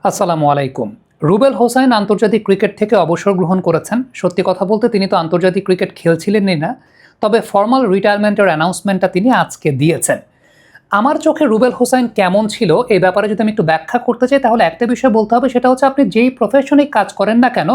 আসসালামু আলাইকুম। রুবেল হোসাইন আন্তর্জাতিক ক্রিকেট থেকে অবসর গ্রহণ করেছেন। সত্যি কথা বলতে তিনি তো আন্তর্জাতিক ক্রিকেট খেলছিলেনই না, তবে ফর্মাল রিটায়ারমেন্টের অ্যানাউন্সমেন্টটা তিনি আজকে দিয়েছেন। আমার চোখে রুবেল হোসাইন কেমন ছিল এই ব্যাপারে যদি আমি একটু ব্যাখ্যা করতে চাই, তাহলে একটা বিষয় বলতে হবে, সেটা হচ্ছে আপনি যেই প্রফেশনেই কাজ করেন না কেন,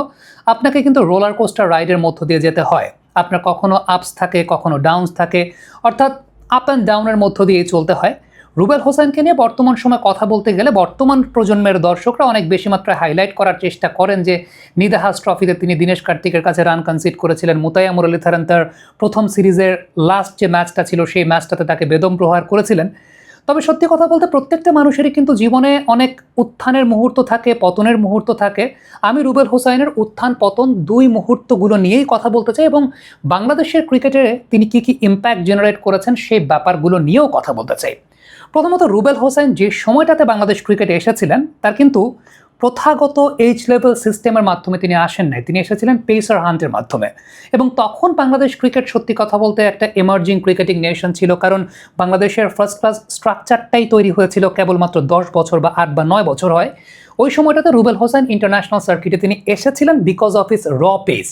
আপনাকে কিন্তু রোলার কোস্টার রাইডের মধ্য দিয়ে যেতে হয়। আপনার কখনো আপস থাকে, কখনো ডাউনস থাকে, অর্থাৎ আপ অ্যান্ড ডাউনের মধ্য দিয়েই চলতে হয়। রুবেল হোসেনকে নিয়ে বর্তমান সময় কথা বলতে গেলে বর্তমান প্রজন্মের দর্শকরা অনেক বেশি মাত্রায় হাইলাইট করার চেষ্টা করেন যে নিদাহাস ট্রফিতে তিনি দীনেশ কার্তিকের কাছে রান কনসিড করেছিলেন, মুতাইয়া মুরলীধরন তার প্রথম সিরিজের লাস্ট যে ম্যাচটা ছিল সেই ম্যাচটাতে তাকে বেদম প্রহার করেছিলেন। তবে সত্যি কথা বলতে প্রত্যেকটা মানুষেরই কিন্তু জীবনে অনেক উত্থানের মুহূর্ত থাকে, পতনের মুহূর্ত থাকে। আমি রুবেল হোসাইনের উত্থান পতন দুই মুহূর্তগুলো নিয়েই কথা বলতে চাই, এবং বাংলাদেশের ক্রিকেটে তিনি কি ইম্প্যাক্ট জেনারেট করেছেন সেই ব্যাপারগুলো নিয়েও কথা বলতে চাই। প্রথমত, রুবেল হোসাইন যে সময়টাতে বাংলাদেশ ক্রিকেটে এসেছিলেন তার কিন্তু প্রথাগত এইচ লেভেল সিস্টেমের মাধ্যমে তিনি আসেন নাই, তিনি এসেছিলেন পেসার হান্টের মাধ্যমে। এবং তখন বাংলাদেশ ক্রিকেট সত্যি কথা বলতে একটা এমার্জিং ক্রিকেটিং নেশন ছিল, কারণ বাংলাদেশের ফার্স্ট ক্লাস স্ট্রাকচারটাই তৈরি হয়েছিল কেবলমাত্র 10 বছর বা 8 বা 9 বছর হয়। ওই সময়টাতে রুবেল হোসাইন ইন্টারন্যাশনাল সার্কিটে তিনি এসেছিলেন বিকজ অফ হিস র পেস।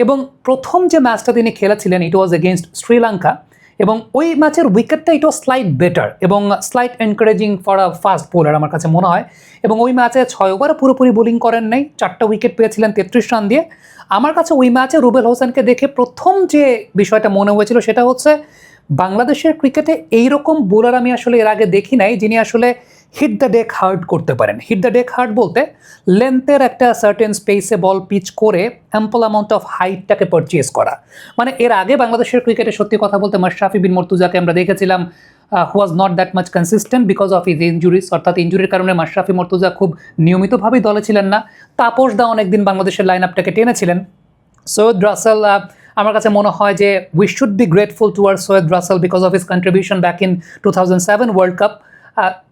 এবং প্রথম যে ম্যাচটা তিনি খেলেছিলেন ইট ওয়াজ এগেইনস্ট শ্রীলঙ্কা, এবং ওই ম্যাচের উইকেটটা ইট ওয়াজ স্লাইট বেটার এবং slight encouraging for a fast bowler আমার কাছে মনে হয়। এবং ওই ম্যাচে 6 ওভারে পুরোপুরি বোলিং করেন নাই, 4টা উইকেট পেয়েছিলেন 33 রান দিয়ে। আমার কাছে ওই ম্যাচে রুবেল হোসেনকে দেখে প্রথম যে বিষয়টা মনে হয়েছিল সেটা হচ্ছে বাংলাদেশের ক্রিকেটে এইরকম বোলার আমি আসলে এর আগে দেখি নাই যিনি আসলে হিট দ্য ডেক হার্ড করতে পারেন। হিট দ্য ডেক হার্ড বলতে লেন্থের একটা সার্টেন স্পেসে বল পিচ করে অ্যাম্পল অ্যামাউন্ট অফ হাইটটাকে পারচেজ করা। মানে এর আগে বাংলাদেশের ক্রিকেটে সত্যি কথা বলতে মাশরাফি বিন মুর্তজাকে আমরা দেখেছিলাম who was not that much consistent because of his injuries, অর্থাৎ ইনজুরির কারণে মাশরাফি মুর্তজা খুব নিয়মিতভাবেই দলে ছিলেন না। তাপস দা অনেকদিন বাংলাদেশের লাইন আপটাকে টেনেছিলেন। সৈয়দ রাসেল, আমার কাছে মনে হয় যে we should be grateful towards Syed Rasel because of his contribution back in 2007 world cup.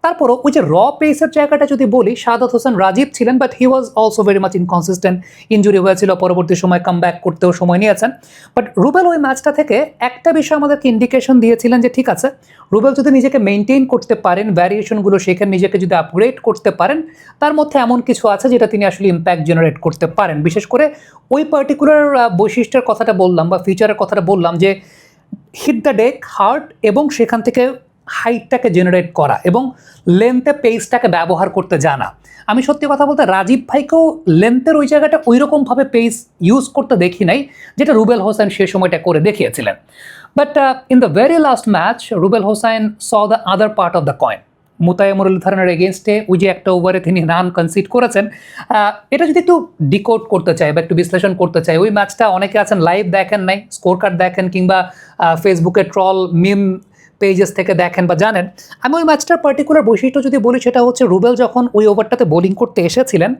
তারপরও ওই যে র পেসের জায়গাটা যদি বলি, শাহাদাত হোসেন রাজীব ছিলেন, but he was also very much inconsistent. Injury হয়েছিল, পরবর্তী সময় কাম ব্যাক করতেও সময় নিয়েছেন। বাট রুবেল ওই ম্যাচটা থেকে একটা বিষয় আমাদেরকে ইন্ডিকেশন দিয়েছিলেন যে ঠিক আছে, রুবেল যদি নিজেকে মেনটেন করতে পারেন, ভ্যারিয়েশনগুলো সেখানে নিজেকে যদি আপগ্রেড করতে পারেন, তার মধ্যে এমন কিছু আছে যেটা তিনি আসলে ইম্প্যাক্ট জেনারেট করতে পারেন। বিশেষ করে ওই পার্টিকুলার বৈশিষ্ট্যের কথাটা বললাম বা ফিচারের কথাটা বললাম যে হিট দ্য ডেক হার্ড, এবং সেখান থেকে হাইটটাকে জেনারেট করা এবং লেন্থে পেসটাকে ব্যবহার করতে জানা। আমি সত্যি কথা বলতে রাজীব ভাইকেও লেন্থের ওই জায়গাটা ওই রকমভাবে পেস ইউজ করতে দেখি নাই যেটা রুবেল হোসেন সে সময়টা করে দেখিয়েছিলেন। But in the very last match Rubel Hossain saw the other part of the coin. Muttiah মুরলীধরনের এগেনস্টে ওই যে একটা ওভারে তিনি রান কনসিড করেছেন, এটা যদি একটু ডিকোড করতে চাই বা একটু বিশ্লেষণ করতে চাই, ওই ম্যাচটা অনেকে আছেন লাইভ দেখেন নাই, স্কোর কার্ড দেখেন কিংবা ফেসবুকে ট্রল মিম পেজেস থেকে দেখেন বা জানেন। আমি ওই ম্যাচটার পার্টিকুলার বৈশিষ্ট্য যদি বলি, সেটা হচ্ছে রুবেল যখন ওই ওভারটাতে বোলিং করতে এসেছিলেন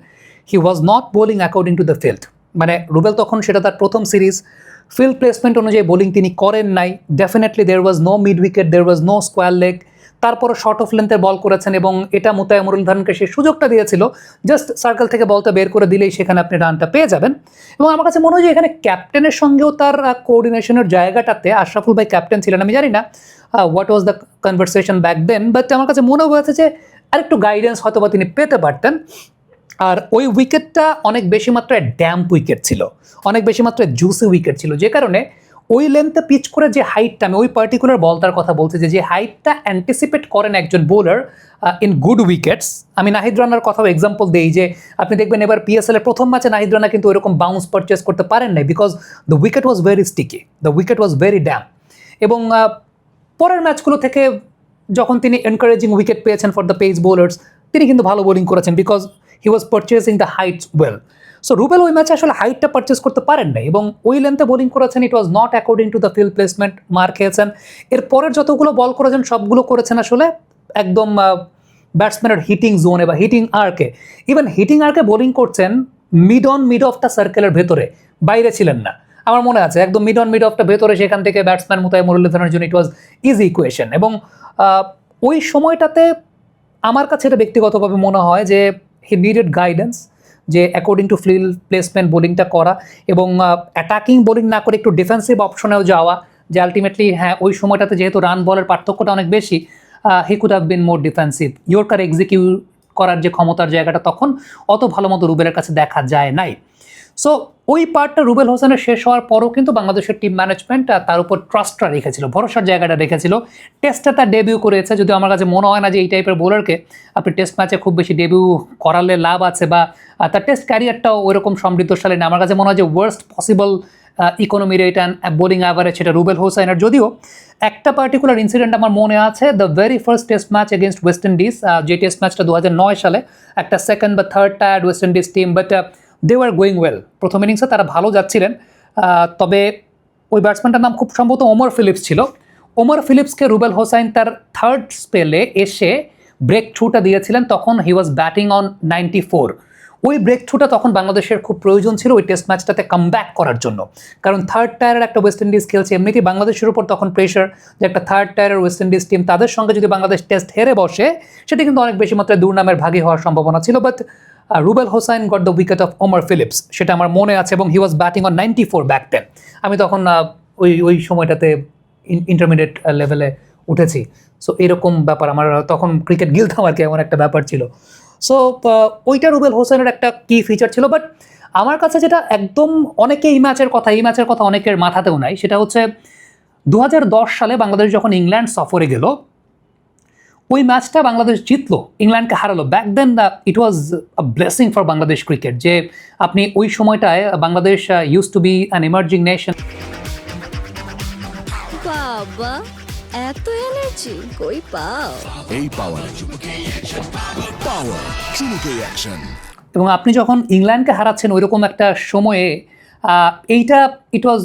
he was not bowling according to the field. মানে রুবেল তখন, সেটা তার প্রথম সিরিজ, ফিল্ড প্লেসমেন্ট অনুযায়ী বোলিং তিনি করেন নাই। Definitely there was no mid wicket, there was no square leg. তারপরও শর্ট অফ লেন্থের বল করেছেন এবং এটা মুতাইয়া মুরলীধরনকে সেই সুযোগটা দিয়েছিল জাস্ট সার্কেল থেকে বলটা বের করে দিলেই সেখানে আপনি রানটা পেয়ে যাবেন। এবং আমার কাছে মনে হয় যে এখানে ক্যাপ্টেনের সঙ্গেও তার কোঅর্ডিনেশনের জায়গাটাতে, আশরাফুল ভাই ক্যাপ্টেন ছিলেন, আমি জানি না what was the conversation back then, but আমার কাছে মনে হয়েছে যে আরেকটু গাইডেন্স হয়তো বা তিনি পেতে পারতেন। আর ওই উইকেটটা অনেক বেশি মাত্রায় ড্যাম্প উইকেট ছিল, অনেক বেশি মাত্রায় জুসি উইকেট ছিল, যে কারণে ওই লেন্থে পিচ করে যে হাইটটা, আমি ওই পার্টিকুলার বলটার কথা বলছি যে হাইটটা অ্যান্টিসিপেট করেন একজন বোলার ইন গুড উইকেটস। আমি নাহিদ রানার কথাও এক্সাম্পল দিই যে আপনি দেখবেন এবার পিএসএল এর প্রথম ম্যাচে নাহিদ রানা কিন্তু ওইরকম বাউন্স পারচেস করতে পারেন নাই because the wicket was very sticky, the wicket was very damp. এবং পরের ম্যাচগুলো থেকে যখন তিনি এনকারেজিং উইকেট পেয়েছেন ফর দ্য পেস বোলার্স, তিনি কিন্তু ভালো বোলিং করেছেন because he was purchasing the Heights well. So Rubel ওই ম্যাচে আসলে হাইটটা পারচেস করতে পারেন নাই এবং ওই লেন্থে বোলিং করেছেন, it was not according to the field placement, মার খেয়েছেন। এর পরের যতগুলো বল করেছেন সবগুলো করেছেন আসলে একদম ব্যাটসম্যানের হিটিং জোনে বা হিটিং আর্কে। ইভেন হিটিং আর্কে বোলিং করছেন মিড অফ দ্য সার্কেলের ভেতরে, বাইরে ছিলেন না। আমার মনে আছে একদম মিড অফটা ভেতরে, সেখান থেকে ব্যাটসম্যান মুতাইয়া মুরলীধরনের জন্য ইট ওয়াজ ইজি ইকুয়েশন। এবং ওই সময়টাতে আমার কাছে এটা ব্যক্তিগতভাবে মনে হয় যে হি নিডেড গাইডেন্স, যে অ্যাকর্ডিং টু ফিল্ড প্লেসমেন্ট বোলিংটা করা এবং অ্যাটাকিং বোলিং না করে একটু ডিফেন্সিভ অপশনেও যাওয়া, যে আলটিমেটলি হ্যাঁ ওই সময়টাতে যেহেতু রান বলের পার্থক্যটা অনেক বেশি, he could have been more defensive. Yorker execute করার যে ক্ষমতার জায়গাটা তখন অত ভালো মতো রুবেলের কাছে দেখা যায় নাই। সো ওই পার্টটা রুবেল হোসেনের শেষ হওয়ার পরও কিন্তু বাংলাদেশের টিম ম্যানেজমেন্ট তার উপর ট্রাস্টটা রেখেছিল, ভরসার জায়গাটা রেখেছিল। টেস্টে তার ডেবিউ করেছে, যদিও আমার কাছে মনে হয় না যে এই টাইপের বোলারকে আপনি টেস্ট ম্যাচে খুব বেশি ডেবিউ করালে লাভ আছে, বা তার টেস্ট ক্যারিয়ারটাও ওইরকম সমৃদ্ধশালী না। আমার কাছে মনে হয় যে worst possible economy rate and bowling average সেটা রুবেল হোসেনের। যদিও একটা পার্টিকুলার ইনসিডেন্ট আমার মনে আছে, the very first test match against West Indies, যে টেস্ট ম্যাচটা 2009 সালে, একটা সেকেন্ড বা third tiered West Indies team, but they were going well. প্রথম ইনিংসে তারা ভালো যাচ্ছিলেন, তবে ওই ব্যাটসম্যানটার নাম খুব সম্ভবত ওমর ফিলিপস ছিল। ওমর ফিলিপসকে রুবেল হোসাইন তার থার্ড স্পেলে এসে ব্রেক থ্রুটা দিয়েছিলেন, তখন হি ওয়াজ ব্যাটিং অন 94। ওই ব্রেক থ্রুটা তখন বাংলাদেশের খুব প্রয়োজন ছিল ওই টেস্ট ম্যাচটাতে কামব্যাক করার জন্য, কারণ থার্ড টায়ারের একটা ওয়েস্ট ইন্ডিজ খেলছে, এমনিতেই বাংলাদেশের উপর তখন প্রেশার যে একটা থার্ড টায়ারের ওয়েস্ট ইন্ডিজ টিম, তাদের সঙ্গে যদি বাংলাদেশ টেস্ট হেরে বসে সেটা কিন্তু অনেক বেশি মাত্রায় দুর্নামের ভাগী হওয়ার সম্ভাবনা ছিল। But Rubel Hossain got the wicket of Omar Phillips, সেটা আমার মনে আছে, এবং he was batting on 94 back then. আমি তখন ওই সময়টাতে ইন্টারমিডিয়েট লেভেলে উঠেছি। সো এরকম ব্যাপার, আমার তখন ক্রিকেট গিলতাম আর কি, এমন একটা ব্যাপার ছিল। সো ওইটা রুবেল হোসেনের একটা কি ফিচার ছিল। বাট আমার কাছে যেটা একদম অনেকে এই ম্যাচের কথা অনেকের মাথাতেও নাই, সেটা হচ্ছে 2010 সালে বাংলাদেশ যখন ইংল্যান্ড সফরে গেল, ওই ম্যাচটা বাংলাদেশ জিতলো, ইংল্যান্ডকে হারালো। Back then it was a blessing for Bangladesh cricket, যে আপনি ওই সময়টায় Bangladesh use to be an emerging nation. বাবা, এত এনার্জি কই পাও? এই পাওয়ার চুমুকে অ্যাকশন। এবং আপনি যখন ইংল্যান্ডকে হারাচ্ছেন ওইরকম একটা সময়ে, এইটা it was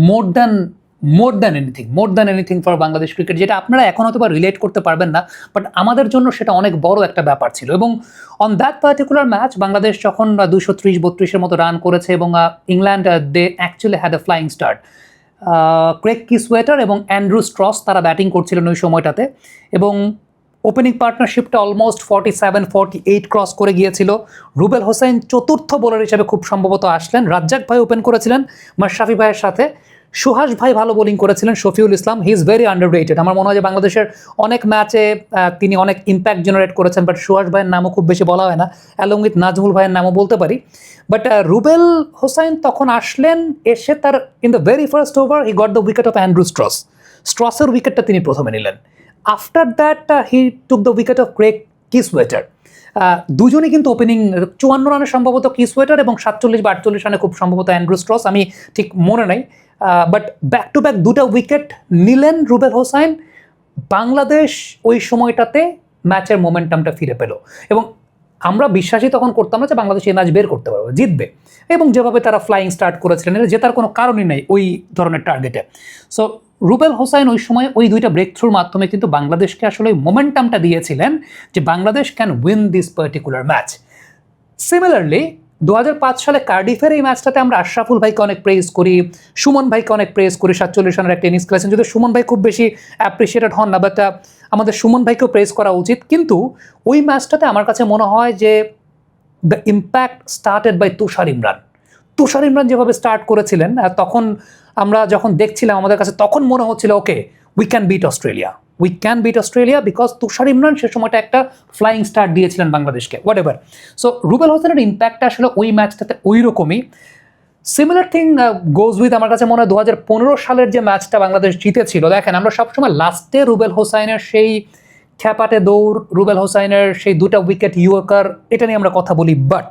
more than anything for Bangladesh cricket, যেটা আপনারা এখন হয়তো বা রিলেট করতে পারবেন না, বাট আমাদের জন্য সেটা অনেক বড় একটা ব্যাপার ছিল। এবং on that particular match Bangladesh যখন 230-32-এর মতো রান করেছে, এবং England they actually had a flying start. Craig Kieswetter এবং অ্যান্ড্রু স্ট্রস তারা ব্যাটিং করছিলেন ওই সময়টাতে, এবং ওপেনিং পার্টনারশিপটা অলমোস্ট 47-48 ক্রস করে গিয়েছিল। রুবেল হোসেন চতুর্থ বোলার হিসেবে খুব সম্ভবত আসলেন, রাজ্জাক ভাই ওপেন করেছিলেন মাশরাফি ভাইয়ের সাথে, সুহাস ভাই ভালো বোলিং করেছিলেন, Shafiul Islam he is very underrated. আমার মনে হয় যে বাংলাদেশের অনেক ম্যাচে তিনি অনেক ইম্প্যাক্ট জেনারেট করেছেন, বাট সুহাস ভাইয়ের নামও খুব বেশি বলা হয় না, অ্যালং উইথ নাজমুল ভাইয়ের নামও বলতে পারি। বাট রুবেল হোসেন তখন আসলেন, এসে তার in the very first over he got the wicket of Andrew স্ট্রসের উইকেটটা তিনি প্রথমে নিলেন। After that he took the wicket of Craig Kieswetter. দুজনই কিন্তু ওপেনিং 54 রানে সম্ভবত কিসওয়েটার, এবং 47 বা 48 রানে খুব সম্ভবত অ্যান্ড্রু স্ট্রস, আমি ঠিক মনে নাই। বাট ব্যাক টু ব্যাক দুটা উইকেট নিলেন রুবেল হোসাইন। বাংলাদেশ ওই সময়টাতে ম্যাচের মোমেন্টামটা ফিরে পেল, এবং আমরা বিশ্বাসই তখন করতাম না যে বাংলাদেশ এই ম্যাচ বের করতে পারবে, জিতবে। এবং যেভাবে তারা ফ্লাইং স্টার্ট করেছিলেন, এটা জেতার কোনো কারণই নেই ওই ধরনের টার্গেটে। সো রুবেল হোসাইন ওই সময় ওই দুইটা ব্রেক থ্রুর মাধ্যমে কিন্তু বাংলাদেশকে আসলে মোমেন্টামটা দিয়েছিলেন যে Bangladesh can win this particular match. Similarly 2005 সালে কার্ডিফের এই ম্যাচটাতে আমরা আশরাফুল ভাইকে অনেক প্রেজ করি, সুমন ভাইকে অনেক প্রেজ করি, 47 রানের একটা ইনিংস খেলেছেন, যদি সুমন ভাই খুব বেশি অ্যাপ্রিসিয়েটেড হন না, বাট আমাদের সুমন ভাইকেও প্রেজ করা উচিত। কিন্তু ওই ম্যাচটাতে আমার কাছে মনে হয় যে দ্য ইম্প্যাক্ট স্টার্টেড বাই তুষার ইমরান যেভাবে স্টার্ট করেছিলেন, তখন আমরা যখন দেখছিলাম আমাদের কাছে তখন মনে হচ্ছিল okay we can beat Australia because Tushar Imran সে সময়টা একটা ফ্লাইং স্টার্ট দিয়েছিলেন বাংলাদেশকে, হোয়াট এভার। সো রুবেল হোসেনের ইম্প্যাক্টটা আসলে ওই ম্যাচটাতে ওই রকমই। সিমিলার থিং গোজ উইথ আমার কাছে মনে হয় 2015 সালের যে ম্যাচটা বাংলাদেশ জিতেছিল। দেখেন, আমরা সবসময় লাস্টে রুবেল হোসাইনের সেই খ্যাপাটে দৌড়, রুবেল হোসাইনের সেই দুটা উইকেট ইয়র্কার, এটা নিয়ে আমরা কথা বলি, বাট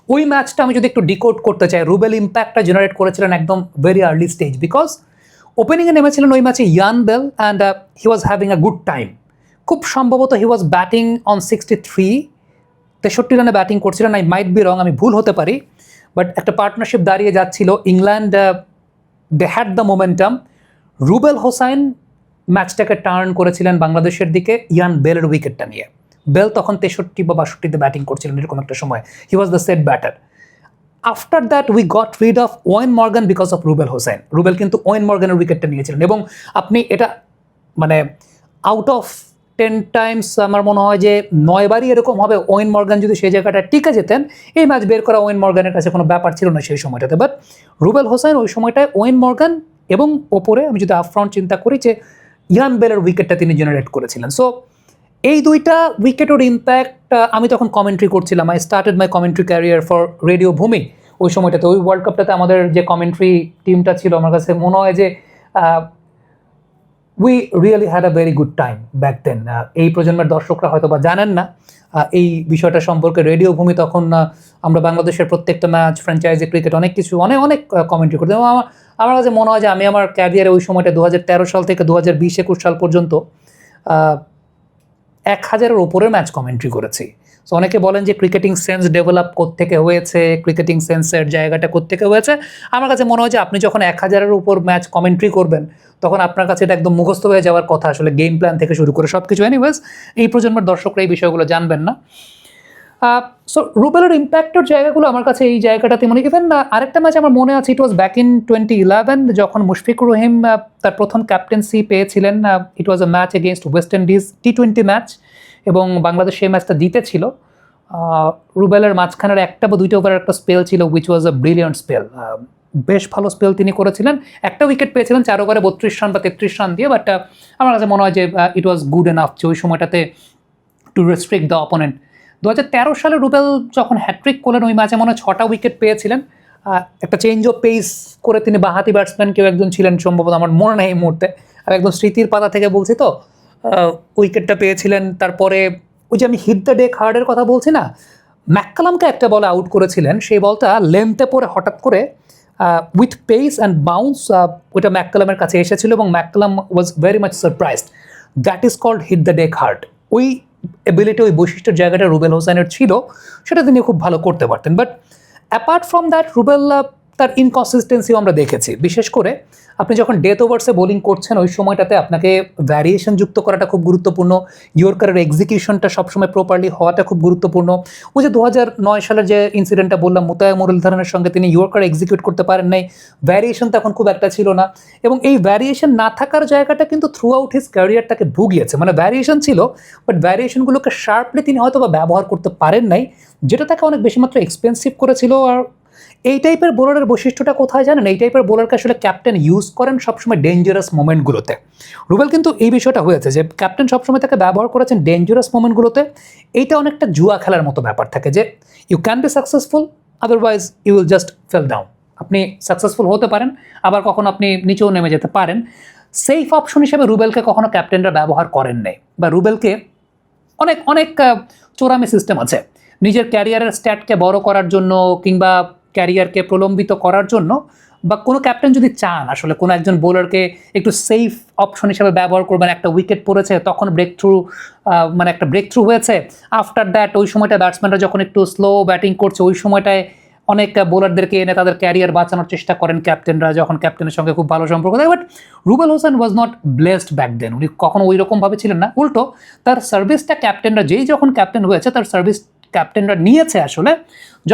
ওই ম্যাচটা আমি যদি একটু ডিকোড করতে চাই, রুবেল ইম্প্যাক্টটা জেনারেট করেছিলেন একদম ভেরি আর্লি স্টেজ, বিকজ ওপেনিংয়ে নেমেছিলেন ওই ম্যাচে Ian Bell, and he was having a good time. খুব সম্ভবত হি ওয়াজ ব্যাটিং অন 63 রানে ব্যাটিং করছিলেন, আই মাইট বি রং, আমি ভুল হতে পারি, বাট একটা পার্টনারশিপ দাঁড়িয়ে যাচ্ছিল, England they had the momentum. Rubel Hossain ম্যাচটাকে টার্ন করেছিলেন বাংলাদেশের দিকে ইয়ান বেলের উইকেটটা নিয়ে। বেল তখন 63 বা 62-তে ব্যাটিং করছিলেন এরকম একটা সময়, he was the set batter. After that we got rid of Eoin Morgan because of Rubel Hossain. Rubel কিন্তু ওয়েন মর্গানের উইকেটটা নিয়েছিলেন, এবং আপনি এটা মানে আউট অফ 10 টাইমস আমার মনে হয় যে 9 বারই এরকম হবে ওয়েন মর্গান যদি সেই জায়গাটা টিকে যেতেন, এই ম্যাচ বের করা ওয়েন মর্গানের কাছে কোনো ব্যাপার ছিল না সেই সময়টাতে। বাট রুবেল হোসেন ওই সময়টায় ওয়েন মর্গান এবং ওপরে আমি যদি আপ ফ্রন্ট চিন্তা করি যে ইয়ান বেলের উইকেটটা তিনি জেনারেট করেছিলেন। সো এই দুইটা উইকেটের ইম্প্যাক্ট আমি তখন কমেন্ট্রি করছিলাম। I started my commentary career for radio ভূমি। ওই সময়টাতে ওই ওয়ার্ল্ড কাপটাতে আমাদের যে কমেন্ট্রি টিমটা ছিল, আমার কাছে মনে হয় যে we really had a very good time back then. এই প্রজন্মের দর্শকরা হয়তো বা জানেন না এই বিষয়টা সম্পর্কে। রেডিও ভূমি তখন আমরা বাংলাদেশের প্রত্যেকটা ম্যাচ, ফ্র্যাঞ্চাইজি ক্রিকেট, অনেক কিছু অনেক কমেন্ট্রি করতাম। এবং আমার কাছে মনে হয় যে আমি আমার ক্যারিয়ারে ওই সময়টা 2013 সাল থেকে 2020-21 সাল পর্যন্ত 1000-এর ওপরের ম্যাচ কমেন্ট্রি করেছি। সো অনেকে বলেন যে ক্রিকেটিং সেন্স ডেভেলপ কোত্থেকে হয়েছে, ক্রিকেটিং সেন্সের জায়গাটা কোত্থেকে হয়েছে। আমার কাছে মনে হয় যে আপনি যখন 1000-এর উপর ম্যাচ কমেন্ট্রি করবেন তখন আপনার কাছে এটা একদম মুখস্থ হয়ে যাওয়ার কথা, আসলে গেম প্ল্যান থেকে শুরু করে সব কিছু। এনিওয়েজ, এই প্রজন্মের দর্শকরা এই বিষয়গুলো জানবেন না। সো রুবেলের ইম্প্যাক্টের জায়গাগুলো আমার কাছে এই জায়গাটাতে মনে, ইভেন আরেকটা ম্যাচ আমার মনে আছে, ইট ওয়াজ ব্যাক ইন 2011 যখন মুশফিকুর রহিম তার প্রথম ক্যাপ্টেন্সি পেয়েছিলেন। It was a match against West Indies, T20 match, এবং বাংলাদেশ সেই ম্যাচটা জিতেছিল। রুবেলের মাঝখানের একটা বা দুইটা ওভারের একটা স্পেল ছিল, which was a brilliant spell. বেশ ভালো স্পেল তিনি করেছিলেন। একটা উইকেট পেয়েছিলেন 4 ওভারে 32 রান বা 33 রান দিয়ে, বাট আমার কাছে মনে হয় যে ইট ওয়াজ গুড এনাফ যে ওই সময়টাতে টু রেস্ট্রিক্ট দ্য অপোনেন্ট। 2013 সালে রুবেল যখন হ্যাট্রিক করলেন ওই ম্যাচে মনে হয় 6টা উইকেট পেয়েছিলেন। একটা চেঞ্জ অফ পেস করে তিনি বাঁহাতি ব্যাটসম্যান কেউ একজন ছিলেন সম্ভবত, আমার মনে নেই এই মুহূর্তে, আর একদম স্মৃতির পাতা থেকে বলছি তো, উইকেটটা পেয়েছিলেন। তারপরে ওই যে আমি হিট দ্য ডেক হার্ডের কথা বলছি না, ম্যাককালামকে একটা বলে আউট করেছিলেন, সেই বলটা লেন্থে পড়ে হঠাৎ করে উইথ পেস অ্যান্ড বাউন্স ওইটা ম্যাককালামের কাছে এসেছিল এবং McCullum was very much surprised. That is called hit the deck hard. ওই এবিলিটি, ওই বৈশিষ্ট্যের জায়গাটা রুবেল হোসেনের ছিল, সেটা তিনি খুব ভালো করতে পারতেন। But apart from that, Rubel তার ইনকনসিস্টেন্সিও আমরা দেখেছি। বিশেষ করে আপনি যখন ডেথ ওভার্সে বোলিং করছেন ওই সময়টাতে আপনাকে ভ্যারিয়েশন যুক্ত করাটা খুব গুরুত্বপূর্ণ। ইয়র্কারের এক্সিকিউশনটা সবসময় প্রপারলি হওয়াটা খুব গুরুত্বপূর্ণ। ওই যে 2009 সালের যে ইনসিডেন্টটা বললাম, মুতায়া মুরলীধরনের সঙ্গে তিনি ইয়র্কার এক্সিকিউট করতে পারেন নাই, ভ্যারিয়েশন তখন খুব একটা ছিল না, এবং এই ভ্যারিয়েশন না থাকার জায়গাটা কিন্তু থ্রু আউট হিজ ক্যারিয়ার তাকে ভুগিয়েছে। মানে ভ্যারিয়েশন ছিল, বাট ভ্যারিয়েশনগুলোকে শার্পলি তিনি হয়তো বা ব্যবহার করতে পারেন নাই, যেটা তাকে অনেক বেশি মাত্রা এক্সপেন্সিভ করেছিল। আর এই টাইপের বোলারের বৈশিষ্ট্যটা কোথায় জানেন? এই টাইপের বোলারকে আসলে ক্যাপ্টেন ইউজ করেন সবসময় ডেঞ্জারাস মোমেন্টগুলোতে। রুবেল কিন্তু এই বিষয়টা হয়েছে যে ক্যাপ্টেন সবসময় তাকে ব্যবহার করেছেন ডেঞ্জারাস মোমেন্টগুলোতে। এইটা অনেকটা জুয়া খেলার মতো ব্যাপার থাকে যে you can be successful, otherwise you will just fall down. আপনি সাকসেসফুল হতে পারেন, আবার কখনো আপনি নিচেও নেমে যেতে পারেন। সেফ অপশন হিসেবে রুবেলকে কখনো ক্যাপ্টেনরা ব্যবহার করেন নাই, বা রুবেলকে অনেক চোরামি সিস্টেম আছে নিজের ক্যারিয়ারের স্ট্যাটকে বড় করার জন্য, কিংবা ক্যারিয়ারকে প্রলম্বিত করার জন্য, বা কোনো ক্যাপ্টেন যদি চান আসলে কোনো একজন বোলারকে একটু সেফ অপশন হিসেবে ব্যবহার করবেন, একটা উইকেট পড়েছে তখন মানে একটা ব্রেক থ্রু হয়েছে, আফটার দ্যাট ওই সময়টা ব্যাটসম্যানরা যখন একটু স্লো ব্যাটিং করছে ওই সময়টায় অনেক বোলারদেরকে এনে তাদের ক্যারিয়ার বাঁচানোর চেষ্টা করেন ক্যাপ্টেনরা, যখন ক্যাপ্টেনের সঙ্গে খুব ভালো সম্পর্ক থাকে। But Rubel Hossain was not blessed back then. উনি কখনো ওই রকমভাবে ছিলেন না, উল্টো তার সার্ভিসটা ক্যাপ্টেনরা, যেই যখন ক্যাপ্টেন হয়েছে তার সার্ভিস ক্যাপ্টেনরা নিয়েছে আসলে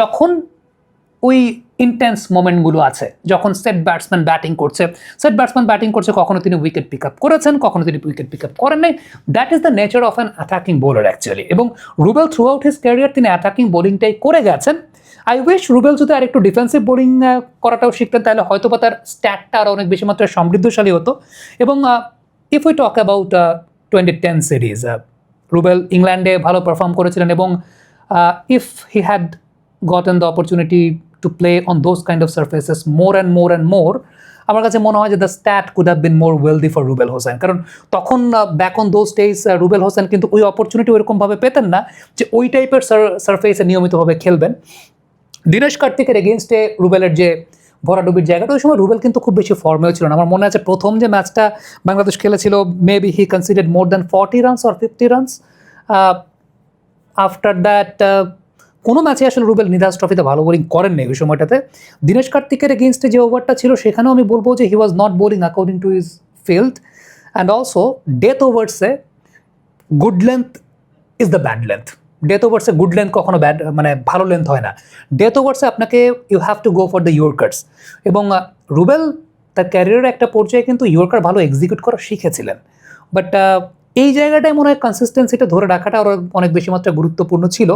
যখন ওই ইন্টেন্স মোমেন্টগুলো আছে, যখন সেট ব্যাটসম্যান ব্যাটিং করছে কখনো তিনি উইকেট পিক আপ করেছেন, কখনো তিনি উইকেট পিক আপ করেন নাই। That is the nature of an attacking bowler actually. এবং Rubel throughout his career তিনি অ্যাটাকিং বোলিংটাই করে গেছেন। আই উইশ রুবেল যদি আর একটু ডিফেন্সিভ বোলিং করাটাও শিখতেন, তাহলে হয়তো বা তার স্ট্যাটটা আরও অনেক বেশি মাত্রায় সমৃদ্ধশালী হতো। এবং if we talk about 2010 series, Rubel ইংল্যান্ডে ভালো পারফর্ম করেছিলেন, এবং if he had gotten the opportunity to play on those kind of surfaces more and more, আমার কাছে মনে হয় যে the stat could have been more wealthy for Rubel Hossain. কারণ তখন back on those days Rubel Hossain কিন্তু ওই অপরচুনিটি ওইরকমভাবে পেতেন না যে ওই টাইপের সারফেসে নিয়মিতভাবে খেলবেন। দীনেশ কার্তিকের এগেনস্টে রুবেলের যে ভরাডুবির জায়গাটা, ওই সময় রুবেল কিন্তু খুব বেশি ফর্মেও ছিল না। আমার মনে আছে প্রথম যে ম্যাচটা বাংলাদেশ খেলেছিল, maybe he considered more than 40 runs or 50 runs. After that কোনো ম্যাচে আসলে রুবেল নিধাস ট্রফিতে ভালো বোলিং করেন নাই ওই সময়টাতে। দীনেশ কার্তিকের এগেনস্টে যে ওভারটা ছিল সেখানেও আমি বলবো যে he was not bowling according to his field. And also death ওভার্সে good length is the bad length. Death ওভার্সে গুড লেন্থ কখনো মানে ভালো লেন্থ হয় না। ডেথ ওভার্সে আপনাকে you have to go for the yorkers. এবং রুবেল তার ক্যারিয়ারের একটা পর্যায়ে কিন্তু ইয়র্কার ভালো এক্সিকিউট করা শিখেছিলেন। বাট এই জায়গাটায় মনে হয় কনসিস্টেন্সিটা ধরে রাখাটা আরও অনেক বেশি মাত্রায় গুরুত্বপূর্ণ ছিল।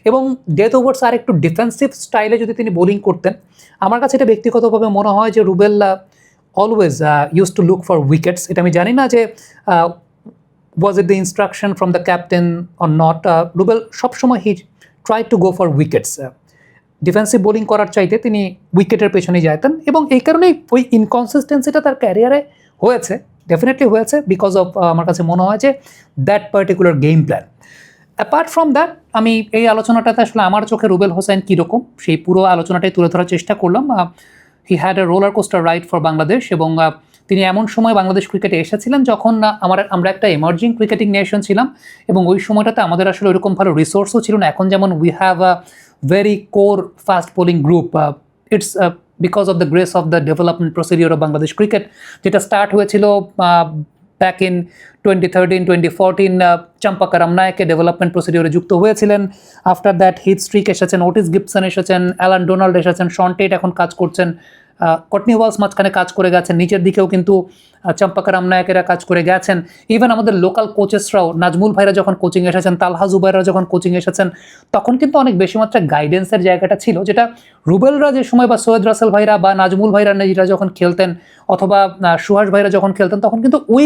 এবং ডেথ ওভার্স আর একটু ডিফেন্সিভ স্টাইলে যদি তিনি বোলিং করতেন, আমার কাছে এটা ব্যক্তিগতভাবে মনে হয় যে Rubel always use to look for wickets. এটা আমি জানি না যে was it the instruction from the captain or not? Rubel সবসময় হি try to go for wickets, defensive bowling করার চাইতে তিনি উইকেটের পেছনে যাইতেন, এবং এই কারণেই ওই ইনকনসিস্টেন্সিটা তার ক্যারিয়ারে হয়েছে, ডেফিনেটলি হয়েছে, বিকজ অফ আমার কাছে মনে হয় যে that particular game plan. Apart from that, আমি এই আলোচনাটাতে আসলে আমার চোখে রুবেল হোসেন কীরকম সেই পুরো আলোচনাটাই তুলে ধরার চেষ্টা করলাম। He had a roller coaster ride for Bangladesh, এবং তিনি এমন সময় বাংলাদেশ ক্রিকেটে এসেছিলেন যখন আমরা একটা এমার্জিং ক্রিকেটিং নেশন ছিলাম, এবং ওই সময়টাতে আমাদের আসলে ওইরকম ভালো রিসোর্সও ছিল না। এখন যেমন we have a very core fast bowling group, it's because of the grace of the development procedure of Bangladesh cricket, যেটা স্টার্ট হয়েছিল ব্যাক ইন 2013-2014। চম্পাকা রামনায়কে ডেভেলপমেন্ট প্রসিডিওরে যুক্ত হয়েছিলেন। আফটার দ্যাট হিথ স্ট্রিক এসেছেন, ওটিস গিবসন এসেছেন, অ্যালান ডোনাল্ড এসেছেন, শন TET এখন কাজ করছেন, কটনি ওয়ালস মাঝখানে কাজ করে গেছেন, নিচের দিকেও কিন্তু চম্পাকা রামনায়কেরা কাজ করে গেছেন। ইভেন আমাদের লোকাল কোচেসরাও, নাজমুল ভাইরা যখন কোচিং এসেছেন, তালহা জুবাইররা যখন কোচিং এসেছেন, তখন কিন্তু অনেক বেশি মাত্রায় গাইডেন্সের জায়গাটা ছিল, যেটা রুবেলরা যে সময় বা সৈয়দ রাসেল ভাইরা বা নাজমুল ভাইরা নিজেরা যখন খেলতেন, অথবা সুহাস ভাইরা যখন খেলতেন, তখন কিন্তু ওই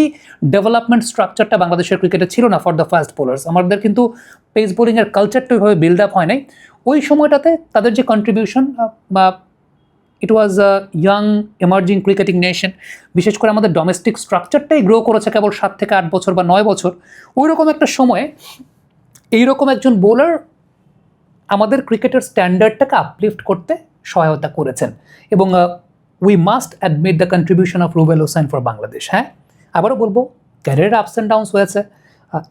ডেভেলপমেন্ট স্ট্রাকচারটা বাংলাদেশের ক্রিকেটে ছিল না ফর দ্য ফাস্ট বোলার্স। আমাদের কিন্তু পেস বোলিংয়ের কালচারটা ওইভাবে বিল্ড আপ হয় নাই। ওই সময়টাতে তাদের যে কন্ট্রিবিউশন বা it was a young emerging cricketing nation, বিশেষ করে আমাদের ডোমেস্টিক স্ট্রাকচারটাই গ্রো করেছে কেবল 7 থেকে 8 বছর বা 9 বছর। ওই রকম একটা সময়ে এইরকম একজন বোলার আমাদের ক্রিকেটের স্ট্যান্ডার্ডটাকে আপলিফট করতে সহায়তা করেছেন, এবং we must admit the contribution of Rubel Hossain for Bangladesh. হ্যাঁ, আবারও বলবো, ক্যারিয়ারের আপস অ্যান্ড ডাউনস হয়েছে,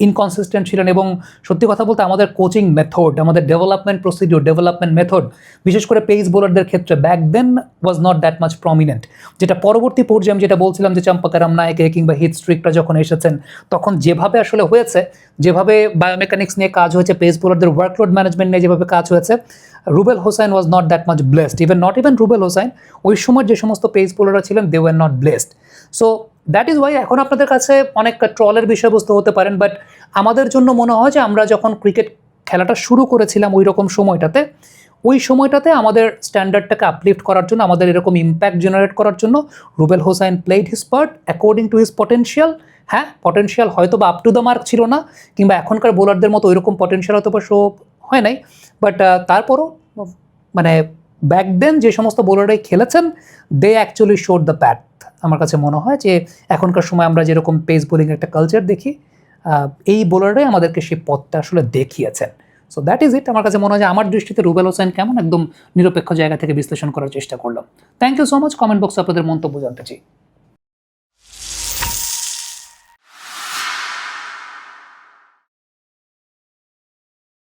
ইনকনসিস্টেন্ট ছিলেন, এবং সত্যি কথা বলতে আমাদের কোচিং মেথড, আমাদের ডেভেলপমেন্ট প্রসিডিওর, ডেভেলপমেন্ট মেথড, বিশেষ করে পেস বোলারদের ক্ষেত্রে back then was not that much prominent. যেটা পরবর্তী পর্যায়ে আমি যেটা বলছিলাম যে চম্পাকা রামনায়কে কিংবা হিথ স্ট্রিকরা যখন এসেছেন, তখন যেভাবে আসলে হয়েছে, যেভাবে বায়োমেকানিক্স নিয়ে কাজ হয়েছে, পেস বোলারদের ওয়ার্কলোড ম্যানেজমেন্ট নিয়ে যেভাবে কাজ হয়েছে, Rubel Hossain was not that much blessed. Not even Rubel Hossain, ওই সময় যে সমস্ত পেস বোলাররা ছিলেন, they were not blessed. So that is why এখন আপনাদের কাছে অনেক ট্রলের বিষয়বস্তু হতে পারেন, বাট আমাদের জন্য মনে হয় যে আমরা যখন ক্রিকেট খেলাটা শুরু করেছিলাম ওই রকম সময়টাতে আমাদের স্ট্যান্ডার্ডটাকে আপলিফট করার জন্য, আমাদের এরকম ইম্প্যাক্ট জেনারেট করার জন্য Rubel Hossain played his part according to his potential. হ্যাঁ, পটেনশিয়াল হয়তো বা আপ টু দ্য মার্ক ছিল না, কিংবা এখনকার বোলারদের মতো ওইরকম পটেনশিয়াল হয়তো বা শো হয় নাই, বাট তারপরও মানে ব্যাক দেন যে সমস্ত বোলাররাই খেলেছেন, they actually showed the path. আমার কাছে মনে হয় যে এখনকার সময় আমরা যেরকম পেস বোলিং একটা কালচার দেখি, এই বোলাররাই আমাদেরকে সেই পথটা আসলে দেখিয়েছেন। So that is it. আমার কাছে মনে হয় যে আমার দৃষ্টিতে রুবেল হোসেন কেমন, একদম নিরপেক্ষ জায়গা থেকে বিশ্লেষণ করার চেষ্টা করলাম। Thank you so much. Comment বক্সে আপনাদের মন্তব্য জানতে চাই।